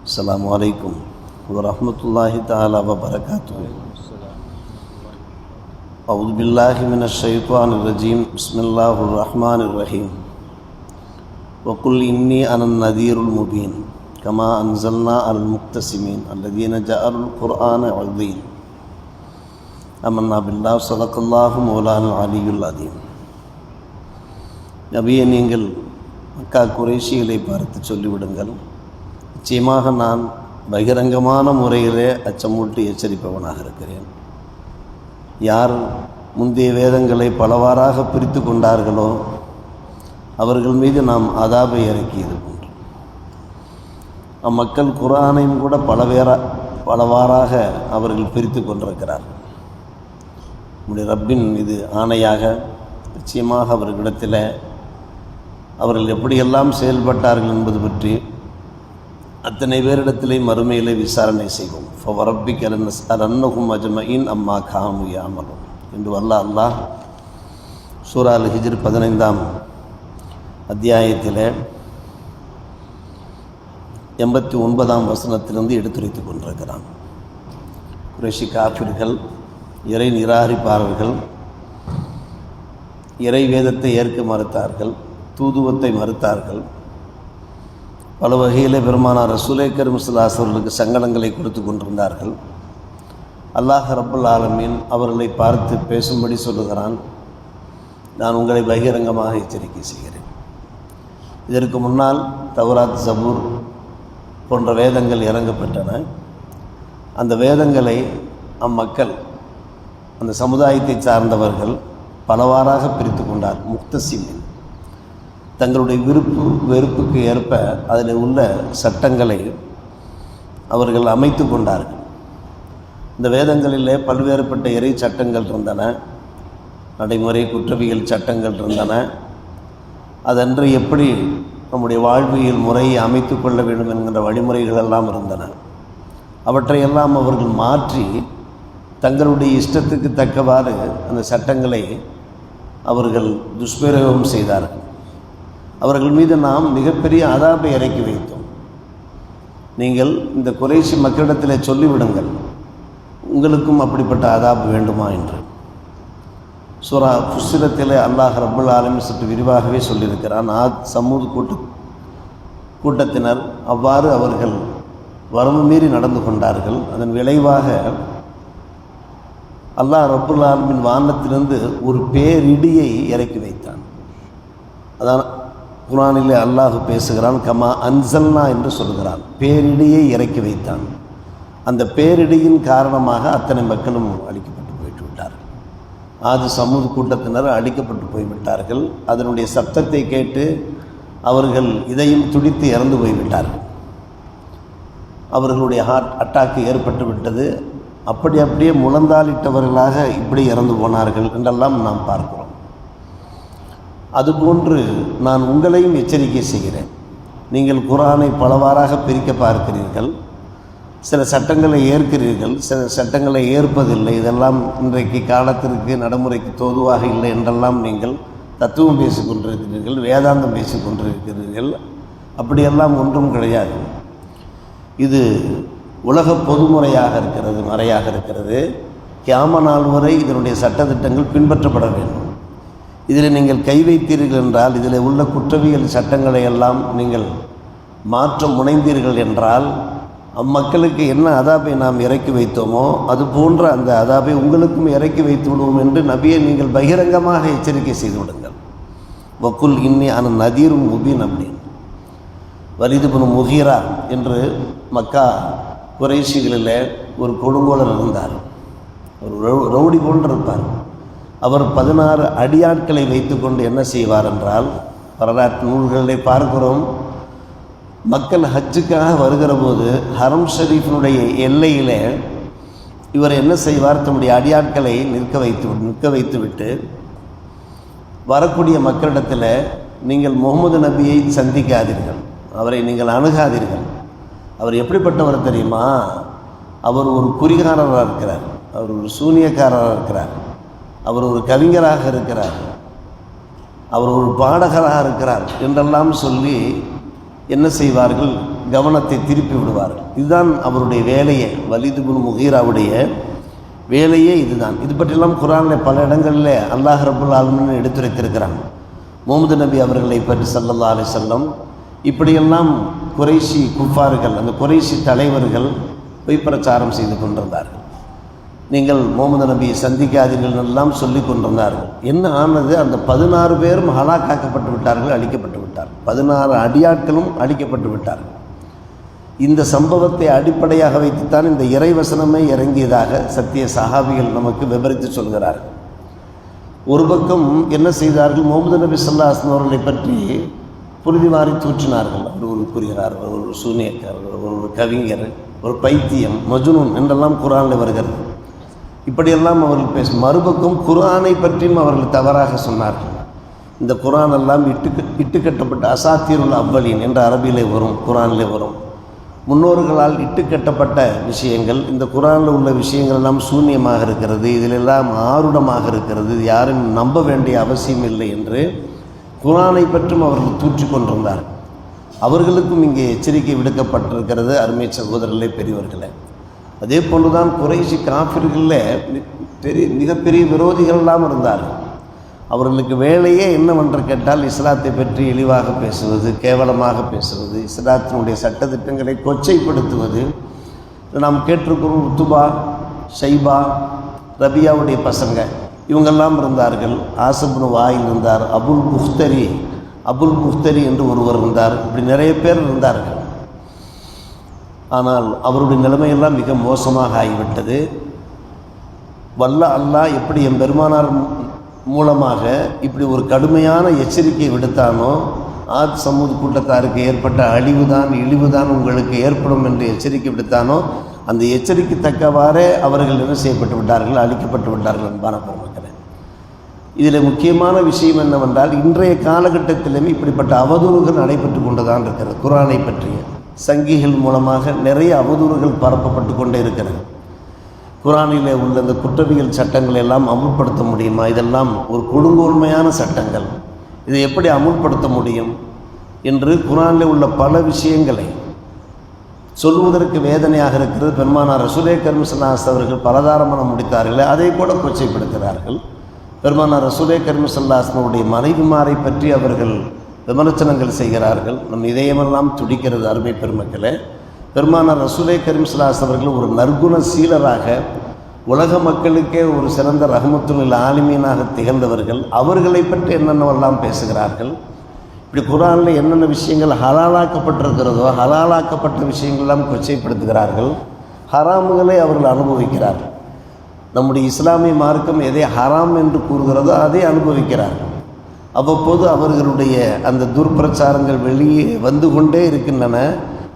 அஸ்ஸலாமு அலைக்கும் வரஹ்மத்துல்லாஹி தஆலா வபரகாத்துஹு. அஊது பில்லாஹி மினஷ் ஷைத்தானிர் ரஜீம். பிஸ்மில்லாஹிர் ரஹ்மானிர் ரஹீம். வகுல் இன்னி அனன் நதீருல் முபீன் கமா அன்ஸல்னா அலல் முக்தஸிமீன் அல்லதீன ஜஅலுல் குர்ஆன அஸீம். அமன்னா பில்லாஹி ஸதகல்லாஹு மௌலானல் அலியுல் அதீம். நபியே, நீங்கள் மக்கா குறைஷிகளை பார்த்து சொல்லிவிடுங்கள், நிச்சயமாக நான் பகிரங்கமான முறையிலே அச்சமூட்டி எச்சரிப்பவனாக இருக்கிறேன். யார் முந்தைய வேதங்களை பலவாறாக பிரித்து கொண்டார்களோ அவர்கள் மீது நாம் அதாபை இறக்கியது போன்று அம்மக்கள் குர்ஆனையும் கூட பலவாறாக அவர்கள் பிரித்து கொண்டிருக்கிறார்கள். நம்முடைய ரப்பின் மீது ஆணையாக நிச்சயமாக அவர்களிடத்தில் அவர்கள் எப்படியெல்லாம் செயல்பட்டார்கள் என்பது பற்றி அத்தனை பேரிடத்திலே மறுமையிலே விசாரணை செய்வோம். ஃபவரப்பிக லனஸ்அலன்னஹும் அஜ்மஈன் அம்மா கானூ யஅமலூன் என்று அல்லாஹ் சூரா அல் ஹிஜ்ர் 15ஆம் அத்தியாயத்தில் 89ஆம் வசனத்திலிருந்து எடுத்துரைத்து கொண்டிருக்கிறான். குறைஷி காஃபிர்கள், இறை நிராகரிப்பாளர்கள், இறை வேதத்தை ஏற்க மறுத்தார்கள், தூதுவத்தை மறுத்தார்கள். பல வகையில் பெருமானார் ரசூலே கரீம் ஸல்லல்லாஹு அலைஹி வஸல்லம் சங்கடங்களை கொடுத்து கொண்டிருந்தார்கள். அல்லாஹ் ரப்புல் ஆலமீன் அவர்களை பார்த்து பேசும்படி சொல்லுகிறான், நான் உங்களை பகிரங்கமாக எச்சரிக்கை செய்கிறேன். இதற்கு முன்னால் தௌராத், ஜபூர் போன்ற வேதங்கள் இறங்கப்பட்டன. அந்த வேதங்களை அம்மக்கள், அந்த சமுதாயத்தை சார்ந்தவர்கள் பலவாறாக பிரித்து கொண்டார். முக்தஸிமீன், தங்களுடைய வெறுப்புக்கு ஏற்ப அதில் உள்ள சட்டங்களை அவர்கள் அமைத்து கொண்டார்கள். இந்த வேதங்களிலே பல்வேறுபட்ட இறை சட்டங்கள் இருந்தன, நடைமுறை குற்றவியல் சட்டங்கள் இருந்தன. அதன்று எப்படி நம்முடைய வாழ்வியல் முறையை அமைத்து கொள்ள வேண்டும் என்கின்ற வழிமுறைகள் எல்லாம் இருந்தன. அவற்றையெல்லாம் அவர்கள் மாற்றி தங்களுடைய இஷ்டத்துக்கு தக்கவாறு அந்த சட்டங்களை அவர்கள் துஷ்பிரயோகம் செய்தார்கள். அவர்கள் மீது நாம் மிகப்பெரிய அதாபை இறக்கி வைத்தோம். நீங்கள் இந்த குறைஷி மக்களிடத்தில் சொல்லிவிடுங்கள், உங்களுக்கும் அப்படிப்பட்ட அதாபு வேண்டுமா என்று. சூரா ஃபுஸ்ஸிலத்தில் அல்லாஹ் ரப்புல் ஆலமீன் சற்று விரிவாகவே சொல்லியிருக்கிறான். சமூத் கூட்டத்தினர் அவ்வாறு அவர்கள் வரம்பு மீறி நடந்து கொண்டார்கள். அதன் விளைவாக அல்லாஹ் ரப்புல் ஆலமீன் வானத்திலிருந்து ஒரு பேரிடியை இறக்கி வைத்தான். அதான் குர்ஆனிலே அல்லாஹ் பேசுகிறான், கமா அன்ஸல்னா என்று சொல்கிறான். பேரிடியை இறக்கி வைத்தான். அந்த பேரிடியின் காரணமாக அத்தனை மக்களும் அழிக்கப்பட்டு போய்ட்டு விட்டார்கள். சமூத் கூட்டத்தினர் அழிக்கப்பட்டு போய்விட்டார்கள். அதனுடைய சப்தத்தை கேட்டு அவர்கள் இதயம் துடித்து இறந்து போய்விட்டார்கள். அவர்களுடைய ஹார்ட் அட்டாக்கு ஏற்பட்டு விட்டது. அப்படியே முழந்தாளிட்டவர்களாக இப்படி இறந்து போனார்கள் என்றெல்லாம் நாம் பார்க்கிறோம். அதுபோன்று நான் உங்களையும் எச்சரிக்கை செய்கிறேன். நீங்கள் குர்ஆனை பலவாறாக பிரிக்க பார்க்கிறீர்கள், சில சட்டங்களை ஏற்கிறீர்கள், சில சட்டங்களை ஏற்பதில்லை. இதெல்லாம் இன்றைக்கு காலத்திற்கு நடைமுறைக்கு தோதுவாக இல்லை என்றெல்லாம் நீங்கள் தத்துவம் பேசிக் கொண்டிருக்கிறீர்கள், வேதாந்தம் பேசிக் கொண்டிருக்கிறீர்கள். அப்படியெல்லாம் ஒன்றும் கிடையாது. இது உலக பொதுமுறையாக இருக்கிறது, மறையாக இருக்கிறது. கியாம நாள் வரை இதனுடைய சட்டத்திட்டங்கள் பின்பற்றப்பட வேண்டும். இதில் நீங்கள் கை வைத்தீர்கள் என்றால், இதில் உள்ள குற்றவியல் சட்டங்களை எல்லாம் நீங்கள் மாற்ற முனைந்தீர்கள் என்றால், அம்மக்களுக்கு என்ன அதாபை நாம் இறக்கி வைத்தோமோ அது போன்ற அந்த அதாபை உங்களுக்கும் இறக்கி வைத்து விடுவோம் என்று நபியை நீங்கள் பகிரங்கமாக எச்சரிக்கை செய்து விடுங்கள். வக்குல் இன்னி அனன் நதீருல் முபீன் அப்படின்னு. வலீத் இப்னு முகீரா என்று மக்கா குறைஷிகளில் ஒரு கொடுங்கோலர் இருந்தார். ஒரு ரவுடி போன்று இருப்பார். அவர் 16 அடியாட்களை வைத்துக்கொண்டு என்ன செய்வார் என்றால், வரலாற்று நூல்களை பார்க்கிறோம், மக்கள் ஹஜ்ஜுக்காக வருகிற போது ஹரம் ஷரீஃபினுடைய எல்லையிலே இவர் என்ன செய்வார், தன்னுடைய அடியாட்களை நிற்க வைத்துவிட்டு வரக்கூடிய மக்களிடத்தில், நீங்கள் முகமது நபியை சந்திக்காதீர்கள், அவரை நீங்கள் அணுகாதீர்கள். அவர் எப்படிப்பட்டவர் தெரியுமா? அவர் ஒரு குறிகாரராக இருக்கிறார், அவர் ஒரு சூனியக்காரராக இருக்கிறார், அவர் ஒரு கவிஞராக இருக்கிறார், அவர் ஒரு பாடகராக இருக்கிறார் என்றெல்லாம் சொல்லி என்ன செய்வார்கள், கவனத்தை திருப்பி விடுவார்கள். இதுதான் அவருடைய வேலையே, வலீத் இப்னு முகீராவுடைய வேலையே இதுதான். இது பற்றியெல்லாம் குர்ஆனில் பல இடங்களில் அல்லாஹ் ரப்புல் ஆலமீன் எடுத்துரைத்திருக்கிறாங்க. முஹம்மது நபி அவர்களை பற்றி ஸல்லல்லாஹு அலைஹி வஸல்லம் இப்படியெல்லாம் குறைஷி குஃபார்கள், அந்த குறைஷி தலைவர்கள் பொய் பிரச்சாரம் செய்து கொண்டிருந்தார்கள். நீங்கள் முஹம்மது நபியை சந்திக்காதீர்கள் எல்லாம் சொல்லி கொண்டிருந்தார்கள். என்ன ஆனது? அந்த 16 பேரும் ஹலாக்காக்கப்பட்டு விட்டார்கள், அழிக்கப்பட்டு விட்டார்கள். 16 அடியாட்களும் அழிக்கப்பட்டு விட்டார்கள். இந்த சம்பவத்தை அடிப்படையாக வைத்துத்தான் இந்த இறைவசனமே இறங்கியதாக சத்திய சஹாபிகள் நமக்கு விவரித்து சொல்கிறார்கள். ஒரு பக்கம் என்ன செய்தார்கள்? முஹம்மது நபி ஸல்லல்லாஹு அலைஹி வஸல்லம் அவர்களை பற்றி புழுதி வாரி தூற்றினார்கள். அவர் ஒரு கூறுகிறார், ஒரு சூனியக்காரர், ஒரு கவிஞர், ஒரு பைத்தியம், மஜ்னூன் என்றெல்லாம் குர்ஆனில் வருகிறது. இப்படியெல்லாம் அவர்கள் பேசும். மறுபக்கம் குர்ஆனை பற்றியும் அவர்கள் தவறாக சொன்னார்கள். இந்த குர்ஆன் எல்லாம் இட்டுக்கட்டப்பட்ட அசாத்தீருல் அவ்வலீன் என்ற அரபியிலே வரும், குர்ஆனிலே வரும். முன்னோர்களால் இட்டுக்கட்டப்பட்ட விஷயங்கள், இந்த குர்ஆனில் உள்ள விஷயங்கள் எல்லாம் சூன்யமாக இருக்கிறது, இதிலெல்லாம் ஆருடமாக இருக்கிறது, யாரும் நம்ப வேண்டிய அவசியம் இல்லை என்று குர்ஆனை பற்றும் அவர்கள் தூற்றிக் கொண்டிருந்தார்கள். அவர்களுக்கும் இங்கே எச்சரிக்கை விடுக்கப்பட்டிருக்கிறது. அருமை சகோதரர்களே, பெரியவர்களே, அதே போன்றுதான் குறைஷி காஃபிர்களில் மிகப்பெரிய விரோதிகளெல்லாம் இருந்தார்கள். அவர்களுக்கு வேலையே என்னவென்று கேட்டால் இஸ்லாத்தை பற்றி இழிவாக பேசுவது, கேவலமாக பேசுவது, இஸ்லாத்தினுடைய சட்டத்திட்டங்களை கொச்சைப்படுத்துவது. நாம் கேட்டிருக்கிறோம், உத்துபா, ஷைபா, ரபியாவுடைய பசங்க இவங்கெல்லாம் இருந்தார்கள். ஆசிப்னு வாயில் இருந்தார், அபுல் புஹ்தரி என்று ஒருவர் இருந்தார். இப்படி நிறைய பேர் இருந்தார்கள். ஆனால் அவருடைய நிலைமையெல்லாம் மிக மோசமாக ஆகிவிட்டது. வல்ல அல்லாஹ் எப்படி என் பெருமானார் மூலமாக இப்படி ஒரு கடுமையான எச்சரிக்கை விடுத்தானோ, ஆத் சமூத் கூட்டத்தாருக்கு ஏற்பட்ட அழிவுதான் இழிவுதான் உங்களுக்கு ஏற்படும் என்று எச்சரிக்கை விடுத்தானோ, அந்த எச்சரிக்கை தக்கவாறே அவர்கள் என்ன செய்யப்பட்டு விட்டார்கள், அழிக்கப்பட்டு விட்டார்கள் அன்பான பெருமக்களே. இதில் முக்கியமான விஷயம் என்னவென்றால், இன்றைய காலகட்டத்திலுமே இப்படிப்பட்ட அவதூறுகள் நடைபெற்று கொண்டுதான் இருக்கிறது. குர்ஆனை பற்றிய சங்கிகள் மூலமாக நிறைய அவதூறுகள் பரப்பப்பட்டு கொண்டே இருக்கிறது. குர்ஆனிலே உள்ள இந்த குற்றவியல் சட்டங்களை எல்லாம் அமுல்படுத்த முடியுமா? இதெல்லாம் ஒரு கொடுங்கோன்மையான சட்டங்கள், இதை எப்படி அமுல்படுத்த முடியும் என்று குர்ஆனிலே உள்ள பல விஷயங்களை சொல்வதற்கு வேதனையாக இருக்கிறது. பெருமானார் ரசூலே கரீம் ஸல்லல்லாஹு அலைஹி வஸல்லம் அவர்கள் பலதாரமணம் முடித்தார்களே, அதை கூட கொச்சைப்படுத்துகிறார்கள். பெருமானார் ரசூலே கரீம் ஸல்லல்லாஹு அலைஹி வஸல்லம் உடைய மனைவிமாரை பற்றி அவர்கள் விமர்சனங்கள் செய்கிறார்கள். நம் இதயமெல்லாம் துடிக்கிறது. அருமை பெருமக்களே, பெருமானார் ரசூலே கரீம் ஸல்லல்லாஹு அலைஹி வஸல்லம் அவர்கள் ஒரு நற்குண சீலராக, உலக மக்களுக்கே ஒரு சிறந்த ரஹ்மத்துல் ஆலிமீனாக திகழ்ந்தவர்கள். அவர்களை பற்றி என்னென்னவெல்லாம் பேசுகிறார்கள். இப்படி குர்ஆனில் என்னென்ன விஷயங்கள் ஹலாலாக்கப்பட்டிருக்கிறதோ, ஹலாலாக்கப்பட்ட விஷயங்களெல்லாம் கொச்சைப்படுத்துகிறார்கள். ஹராமுகளை அவர்கள் அனுபவிக்கிறார்கள். நம்முடைய இஸ்லாமிய மார்க்கம் எதை ஹராம் என்று கூறுகிறதோ அதை அனுபவிக்கிறார்கள். அவ்வப்போது அவர்களுடைய அந்த துர்பிரச்சாரங்கள் வெளியே வந்து கொண்டே இருக்கின்றன.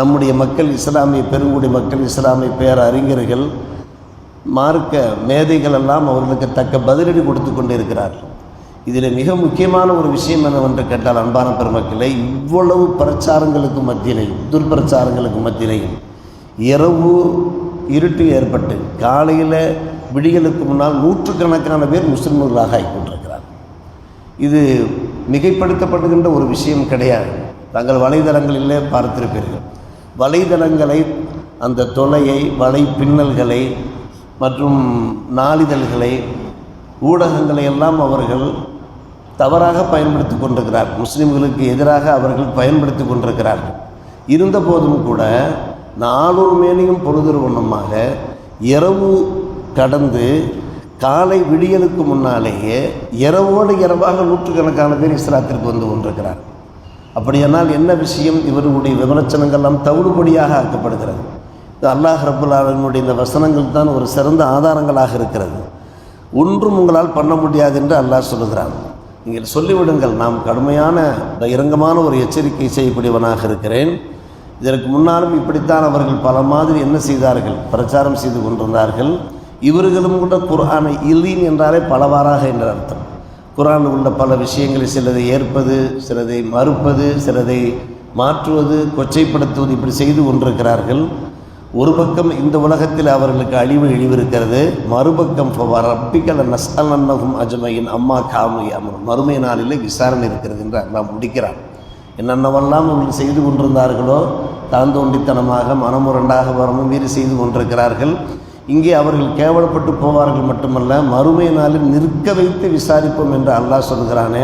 நம்முடைய மக்கள், இஸ்லாமிய பெருங்குடி மக்கள், இஸ்லாமிய பேரறிஞர்கள், மார்க்க மேதைகள் எல்லாம் அவர்களுக்கு தக்க பதிலடி கொடுத்து கொண்டு இருக்கிறார்கள். இதில் மிக முக்கியமான ஒரு விஷயம் என்னவென்று கேட்டால், அன்பான பெருமக்களை, இவ்வளவு பிரச்சாரங்களுக்கு மத்தியிலையும் துர்பிரச்சாரங்களுக்கு மத்தியிலையும் இரவு இருட்டு ஏற்பட்டு காலையில் விடிகளுக்கு முன்னால் நூற்றுக்கணக்கான பேர் முஸ்லிம்களாக ஆகிக்கொண்டிருக்கிறார். இது மிகைப்படுத்தப்படுகின்ற ஒரு விஷயம் கிடையாது. தங்கள் வலைதளங்களிலே பார்த்திருப்பீர்கள். வலைதளங்களை, அந்த தொலையை, வலை பின்னல்களை மற்றும் நாளிதழ்களை, ஊடகங்களை எல்லாம் அவர்கள் தவறாக பயன்படுத்தி கொண்டிருக்கிறார். முஸ்லிம்களுக்கு எதிராக அவர்கள் பயன்படுத்தி கொண்டிருக்கிறார்கள். இருந்த போதும் கூட நாளொரு மேனியும் பொழுதொரு வண்ணமாக இரவு கடந்து காலை விடியலுக்கு முன்னாலேயே இரவோடு இரவாக நூற்றுக்கணக்கான பேர் இஸ்லாத்திற்கு வந்து கொண்டிருக்கிறார். அப்படியானால் என்ன விஷயம்? இவர்களுடைய விமர்சனங்கள்லாம் தவிடுபடியாக ஆக்கப்படுகிறது. அல்லாஹ் ரப்புல் ஆலமீனுடைய இந்த வசனங்கள் தான் ஒரு சிறந்த ஆதாரங்களாக இருக்கிறது. ஒன்றும் உங்களால் பண்ண முடியாது என்று அல்லாஹ் சொல்லுகிறான். நீங்கள் சொல்லிவிடுங்கள், நாம் கடுமையான இரங்கமான ஒரு எச்சரிக்கை செய்யக்கூடியவனாக இருக்கிறேன். இதற்கு முன்னாலும் இப்படித்தான் அவர்கள் பல மாதிரி என்ன செய்தார்கள், பிரச்சாரம் செய்து கொண்டிருந்தார்கள். இவர்களும் கூட குர்ஆனை இல்லீன் என்றாலே பலவாறாக என்ற அர்த்தம். குர்ஆனில் உள்ள பல விஷயங்களை சிலதை ஏற்பது, சிலதை மறுப்பது, சிலதை மாற்றுவது, கொச்சைப்படுத்துவது, இப்படி செய்து கொண்டிருக்கிறார்கள். ஒரு பக்கம் இந்த உலகத்தில் அவர்களுக்கு அழிவு இருக்கிறது. மறுபக்கம் ரப்பிக்கல் நஸ்அலன்னஹும் அஜ்மஈன் அம்மா கானூ யஅமலூன், மறுமை நாளில் விசாரணை இருக்கிறது என்று அல்லாஹ் முடிக்கிறார். என்னென்னவெல்லாம் அவர்கள் செய்து கொண்டிருந்தார்களோ தாந்தோண்டித்தனமாக மனமுரண்டாக வரமும் மீறி செய்து கொண்டிருக்கிறார்கள். இங்கே அவர்கள் கேவலப்பட்டு போவார்கள் மட்டுமல்ல, மறுமை நாளில் நிற்க வைத்து விசாரிப்போம் என்று அல்லாஹ் சொல்கிறானே.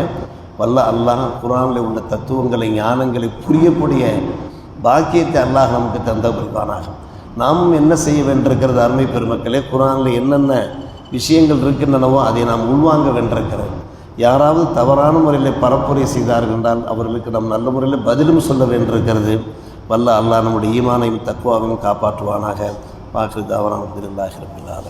வல்ல அல்லாஹ் குர்ஆனில் உள்ள தத்துவங்களை ஞானங்களை புரியக்கூடிய பாக்கியத்தை அல்லாஹ் நமக்கு தந்த புரிவானாக. நாமும் என்ன செய்ய வேண்டியிருக்கிறது அருமை பெருமக்களே, குர்ஆனில் என்னென்ன விஷயங்கள் இருக்கின்றனவோ அதை நாம் உள்வாங்க வேண்டியிருக்கிறது. யாராவது தவறான முறையில் பரப்புரை செய்தார்கள் என்றால் அவர்களுக்கு நாம் நல்ல முறையில் பதிலும் சொல்ல வேண்டியிருக்கிறது. வல்ல அல்லாஹ் நம்முடைய ஈமானையும் தக்வாவையும் காப்பாற்றுவானாக. வாக்கு தாவரான அல்ஹம்துலில்லாஹி ரப்பில் ஆலமீன்.